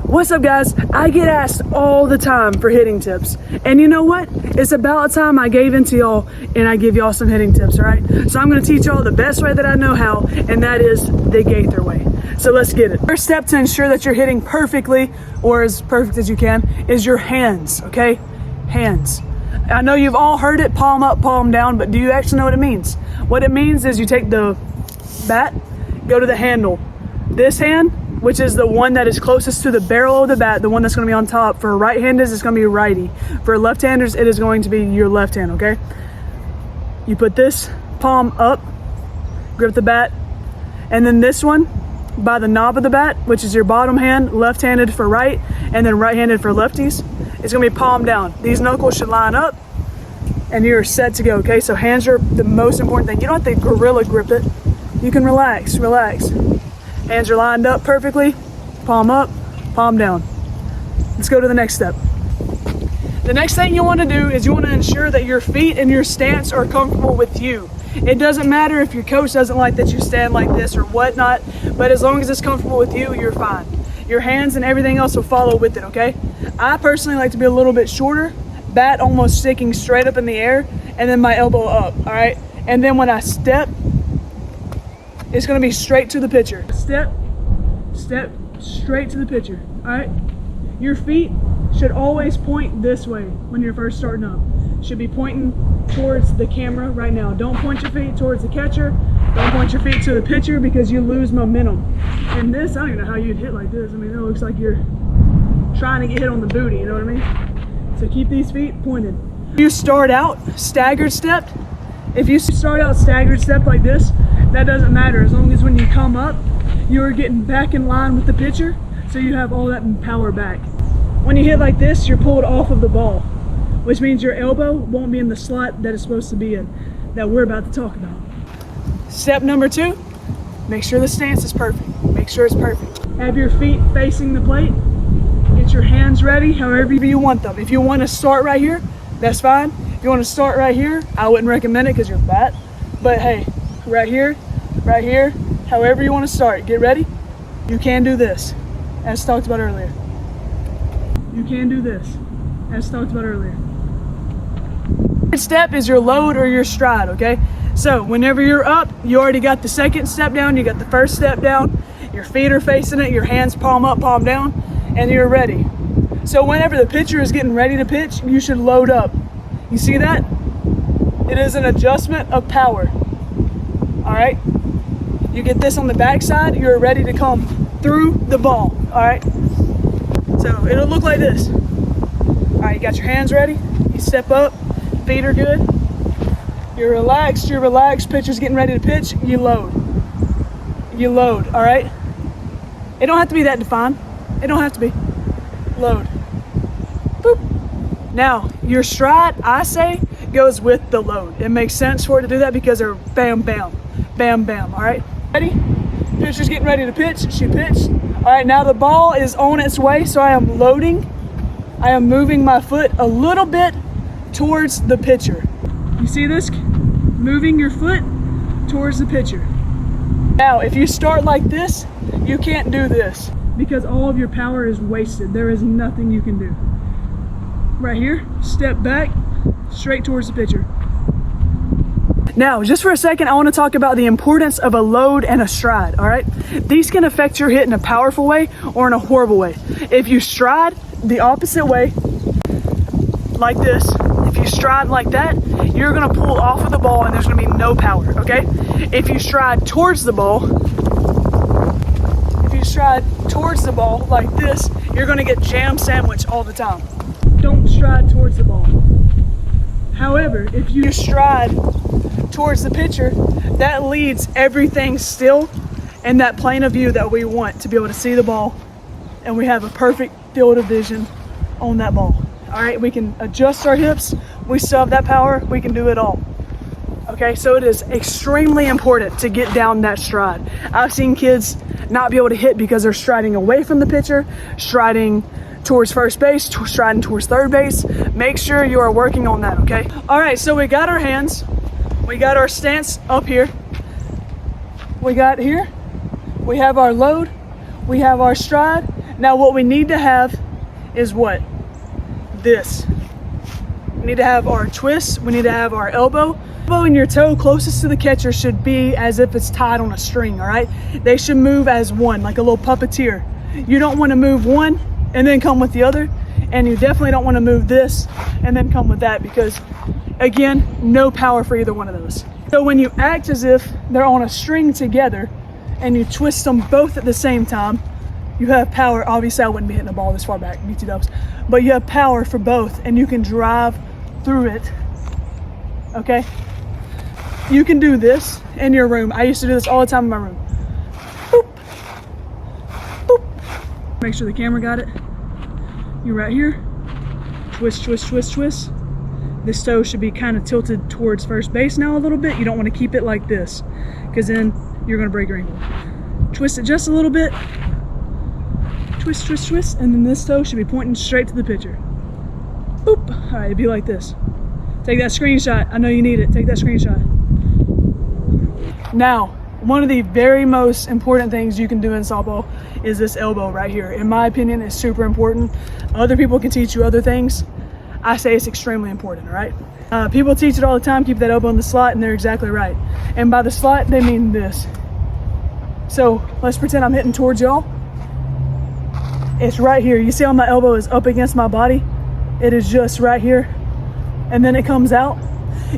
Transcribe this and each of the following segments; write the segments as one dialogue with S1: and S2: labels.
S1: What's up, guys? I get asked all the time for hitting tips, and you know what? It's about time I gave in to y'all and I give y'all some hitting tips, all right? So I'm going to teach y'all the best way that I know how, and that is the Gaither way. So let's get it. First step to ensure that you're hitting perfectly, or as perfect as you can, is your hands, okay? Hands. I know you've all heard it, palm up, palm down, but do you actually know what it means? What it means is you take the bat, go to the handle. This hand, which is the one that is closest to the barrel of the bat, the one that's going to be on top. For right-handers, it's going to be righty. For left-handers, it is going to be your left hand, okay? You put this palm up, grip the bat, and then this one by the knob of the bat, which is your bottom hand, left-handed for right, and then right-handed for lefties. It's going to be palm down. These knuckles should line up, and you're set to go, okay? So hands are the most important thing. You don't have to gorilla grip it. You can relax. Hands are lined up perfectly, palm up, palm down. Let's go to the next step. The next thing you want to do is you want to ensure that your feet and your stance are comfortable with you. It doesn't matter if your coach doesn't like that you stand like this or whatnot, but as long as it's comfortable with you, you're fine. Your hands and everything else will follow with it, okay? I personally like to be a little bit shorter, bat almost sticking straight up in the air, and then my elbow up, all right? And then when I step, it's going to be straight to the pitcher. Step, straight to the pitcher, all right? Your feet should always point this way when you're first starting up. Should be pointing towards the camera right now. Don't point your feet towards the catcher. Don't point your feet to the pitcher because you lose momentum. And this, I don't even know how you'd hit like this. I mean, it looks like you're trying to get hit on the booty, you know what I mean? So keep these feet pointed. If you start out staggered stepped, like this, that doesn't matter as long as when you come up, you're getting back in line with the pitcher, so you have all that power back. When you hit like this, you're pulled off of the ball, which means your elbow won't be in the slot that it's supposed to be in, that we're about to talk about. Step number 2, make sure the stance is perfect. Make sure it's perfect. Have your feet facing the plate. Get your hands ready however you want them. If you want to start right here, that's fine. If you want to start right here, I wouldn't recommend it because you're bat. But hey, right here, however you want to start. Get ready. You can do this, as talked about earlier. You can do this, as talked about earlier. Third step is your load or your stride, okay? So whenever you're up, you already got the second step down, you got the first step down, your feet are facing it, your hands palm up, palm down, and you're ready. So whenever the pitcher is getting ready to pitch, you should load up. You see that? It is an adjustment of power. All right? You get this on the backside, you're ready to come through the ball. All right? So it'll look like this. All right, you got your hands ready. You step up, feet are good. You're relaxed, pitcher's getting ready to pitch, you load. You load, all right? It don't have to be that defined. It don't have to be. Load. Boop. Now, your stride, I say, goes with the load. It makes sense for it to do that because they're bam, bam, bam, bam, all right? Ready? Pitcher's getting ready to pitch. She pitched. All right, now the ball is on its way, so I am loading. I am moving my foot a little bit towards the pitcher. You see this? Moving your foot towards the pitcher. Now, if you start like this, you can't do this because all of your power is wasted. There is nothing you can do. Right here, step back, straight towards the pitcher. Now, just for a second, I want to talk about the importance of a load and a stride, all right? These can affect your hit in a powerful way or in a horrible way. If you stride the opposite way, like this, if you stride like that, you're going to pull off of the ball and there's going to be no power, okay? If you stride towards the ball, like this, you're going to get jam sandwich all the time. Don't stride towards the ball. However, if you stride towards the pitcher, that leads everything still in that plane of view that we want to be able to see the ball, and we have a perfect field of vision on that ball. All right, we can adjust our hips, we still have that power, we can do it all. Okay, so it is extremely important to get down that stride. I've seen kids not be able to hit because they're striding away from the pitcher, striding towards first base, striding towards third base. Make sure you are working on that, okay? All right, so we got our hands, we got our stance up here, we got here, we have our load, we have our stride, Now what we need to have is what? This. We need to have our twist, we need to have our elbow. Elbow and your toe closest to the catcher should be as if it's tied on a string, all right? They should move as one, like a little puppeteer. You don't want to move one and then come with the other, and you definitely don't want to move this and then come with that, because again, no power for either one of those. So when you act as if they're on a string together and you twist them both at the same time, you have power. Obviously I wouldn't be hitting the ball this far back, BT dubs, but you have power for both and you can drive through it, okay? You can do this in your room. I used to do this all the time in my room. Boop, boop. Make sure the camera got it. You're right here. Twist, twist, twist, twist. This toe should be kind of tilted towards first base now a little bit. You don't want to keep it like this, because then you're going to break your ankle. Twist it just a little bit. Twist, twist, twist. And then this toe should be pointing straight to the pitcher. Boop. All right, it'd be like this. Take that screenshot. I know you need it. Take that screenshot. Now, one of the very most important things you can do in softball is this elbow right here. In my opinion, it's super important. Other people can teach you other things. I say it's extremely important, all right? People teach it all the time, keep that elbow in the slot, and they're exactly right. And by the slot, they mean this. So let's pretend I'm hitting towards y'all. It's right here. You see how my elbow is up against my body? It is just right here. And then it comes out.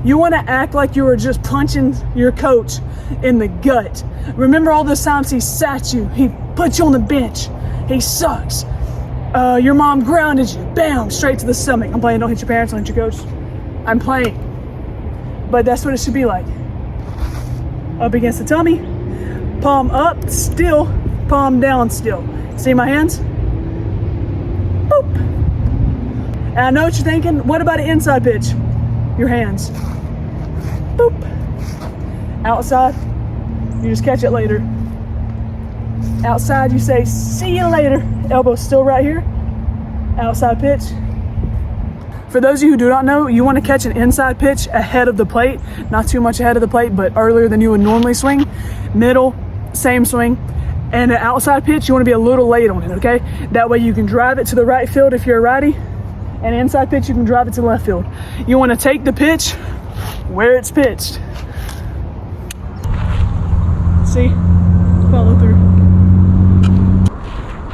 S1: You want to act like you were just punching your coach in the gut. Remember all those times he sat you, he put you on the bench, he sucks. Your mom grounded you, bam, straight to the stomach. I'm playing, don't hit your parents, don't hit your coach. I'm playing. But that's what it should be like. Up against the tummy, palm up still, palm down still. See my hands? Boop. And I know what you're thinking, what about an inside pitch? Your hands. Boop. Outside, you just catch it later. Outside, you say, see you later. Elbow still right here. Outside pitch. For those of you who do not know, you want to catch an inside pitch ahead of the plate. Not too much ahead of the plate, but earlier than you would normally swing. Middle, same swing. And an outside pitch, you want to be a little late on it, okay? That way you can drive it to the right field if you're a righty. And inside pitch, you can drive it to the left field. You want to take the pitch where it's pitched. See? Follow through.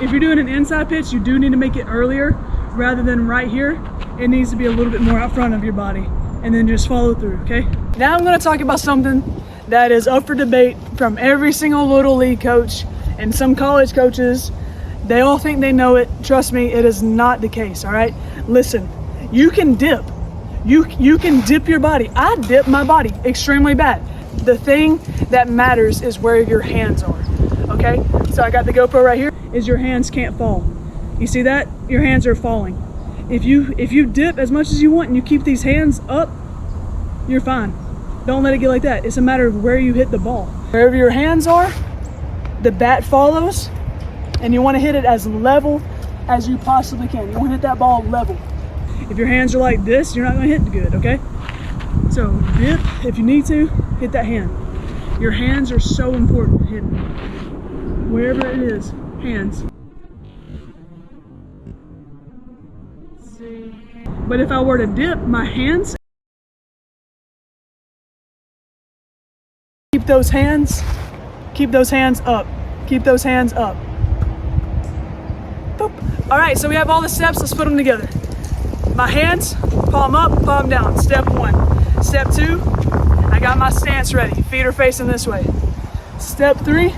S1: If you're doing an inside pitch, you do need to make it earlier rather than right here. It needs to be a little bit more out front of your body, and then just follow through, okay? Now I'm going to talk about something that is up for debate from every single little league coach and some college coaches. They all think they know it. Trust me, it is not the case, all right? Listen, you can dip. You can dip your body. I dip my body extremely bad. The thing that matters is where your hands are, okay? So I got the GoPro right here, is your hands can't fall. You see that? Your hands are falling. If you dip as much as you want and you keep these hands up, you're fine. Don't let it get like that. It's a matter of where you hit the ball. Wherever your hands are, the bat follows, and you want to hit it as level as you possibly can. You want to hit that ball level. If your hands are like this, you're not going to hit good, okay? So dip, if you need to, hit that hand. Your hands are so important hitting. Wherever it is, hands. But if I were to dip my hands, keep those hands up. Keep those hands up. Boop. All right, so we have all the steps. Let's put them together. My hands, palm up, palm down. Step 1. Step 2, I got my stance ready. Feet are facing this way. Step 3,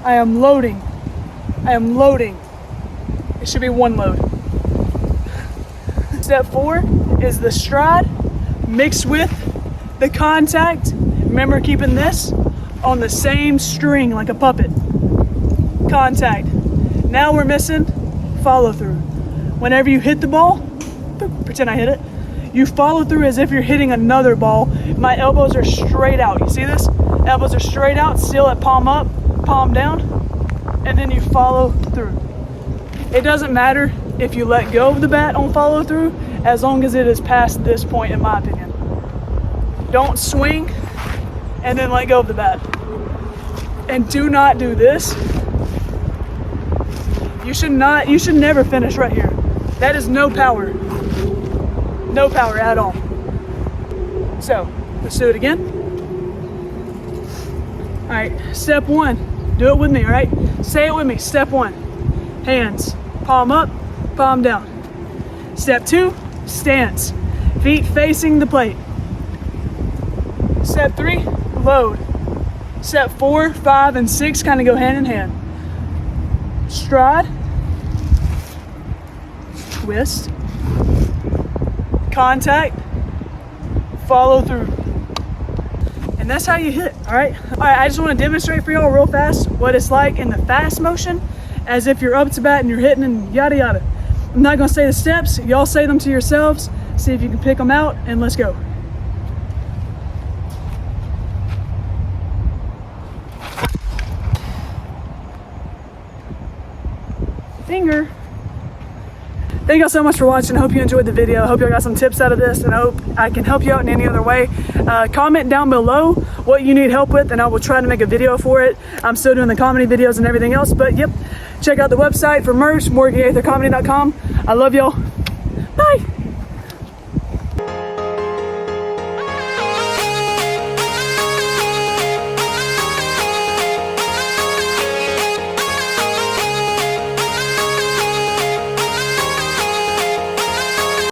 S1: I am loading. It should be one load. Step 4 is the stride mixed with the contact. Remember keeping this on the same string like a puppet. Contact. Now we're missing follow through. Whenever you hit the ball, pretend I hit it, you follow through as if you're hitting another ball. My elbows are straight out. You see this? Elbows are straight out, still at palm up, palm down, and then you follow through. It doesn't matter if you let go of the bat on follow through, as long as it is past this point, in my opinion. Don't swing and then let go of the bat. And do not do this. You should never finish right here. That is no power. No power at all. So, let's do it again. All right, step one. Do it with me, all right? Say it with me. Step one, hands, palm up, palm down. Step two, stance, feet facing the plate. Step three, load. Step 4, 5, and 6 kind of go hand in hand. Stride, twist, contact, follow through. And that's how you hit, all right? All right, I just want to demonstrate for y'all real fast what it's like in the fast motion, as if you're up to bat and you're hitting and yada yada. I'm not gonna say the steps, y'all say them to yourselves, see if you can pick them out, and let's go. Finger. Thank y'all so much for watching. I hope you enjoyed the video. I hope y'all got some tips out of this, and I hope I can help you out in any other way. Comment down below what you need help with, and I will try to make a video for it. I'm still doing the comedy videos and everything else, but yep, check out the website for merch, gaithercomedy.com. I love y'all. Bye.